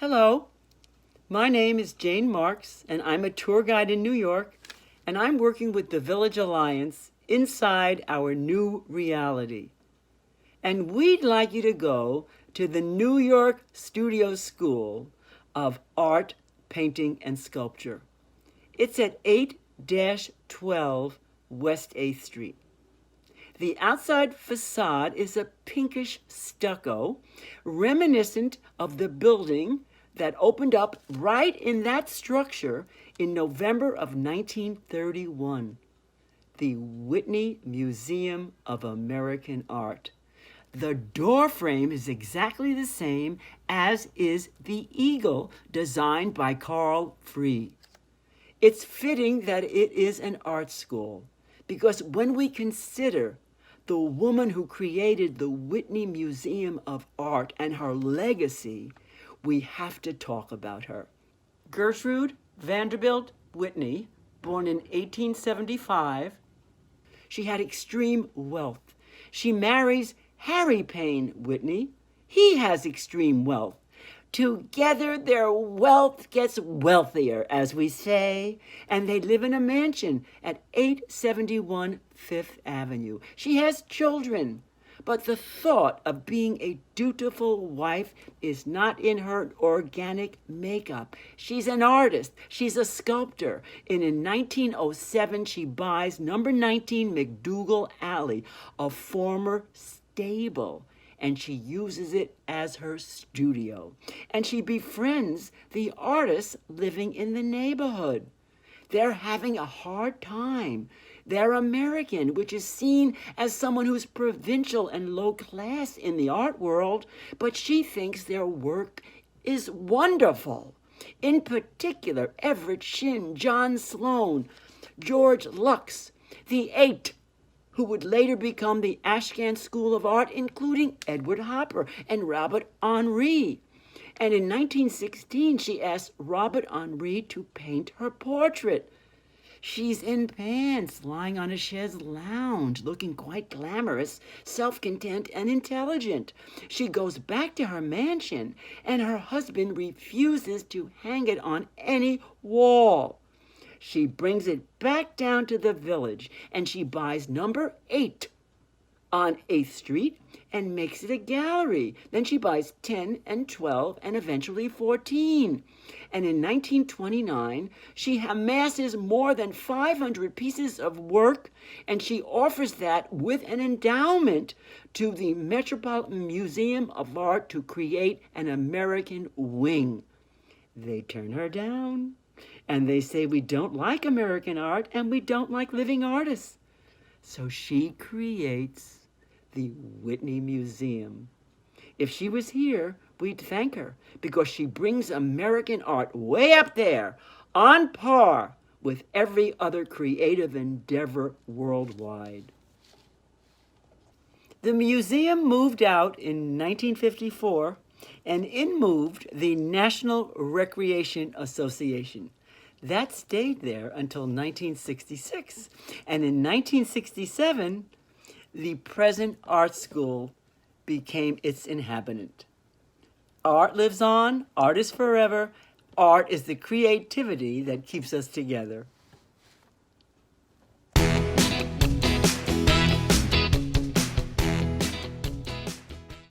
Hello, my name is Jane Marx, and I'm a tour guide in New York, and I'm working with the Village Alliance inside our new reality. And we'd like you to go to the New York Studio School of Art, Painting, and Sculpture. It's at 8-12 West 8th Street. The outside facade is a pinkish stucco, reminiscent of the building that opened up right in that structure in November of 1931, the Whitney Museum of American Art. The door frame is exactly the same as is the eagle designed by Carl Free. It's fitting that it is an art school, because when we consider the woman who created the Whitney Museum of Art and her legacy, we have to talk about her. Gertrude Vanderbilt Whitney, born in 1875, she had extreme wealth. She marries Harry Payne Whitney. He has extreme wealth. Together, their wealth gets wealthier, as we say, and they live in a mansion at 871 Fifth Avenue. She has children, but the thought of being a dutiful wife is not in her organic makeup. She's an artist. She's a sculptor. And in 1907, she buys number 19 McDougal Alley, a former stable, and she uses it as her studio. And she befriends the artists living in the neighborhood. They're having a hard time. They're American, which is seen as someone who's provincial and low class in the art world, but she thinks their work is wonderful. In particular, Everett Shinn, John Sloan, George Lux, the Eight, who would later become the Ashcan School of Art, including Edward Hopper and Robert Henri. And in 1916, she asked Robert Henri to paint her portrait. She's in pants, lying on a chaise lounge, looking quite glamorous, self-content, and intelligent. She goes back to her mansion, and her husband refuses to hang it on any wall. She brings it back down to the village, and she buys number 8 on 8th Street and makes it a gallery. Then she buys 10 and 12 and eventually 14. And in 1929, she amasses more than 500 pieces of work, and she offers that with an endowment to the Metropolitan Museum of Art to create an American wing. They turn her down. And they say, we don't like American art and we don't like living artists. So she creates the Whitney Museum. If she was here, we'd thank her, because she brings American art way up there, on par with every other creative endeavor worldwide. The museum moved out in 1954, and in moved the National Recreation Association. That stayed there until 1966. And in 1967, the present art school became its inhabitant. Art lives on, art is forever, art is the creativity that keeps us together.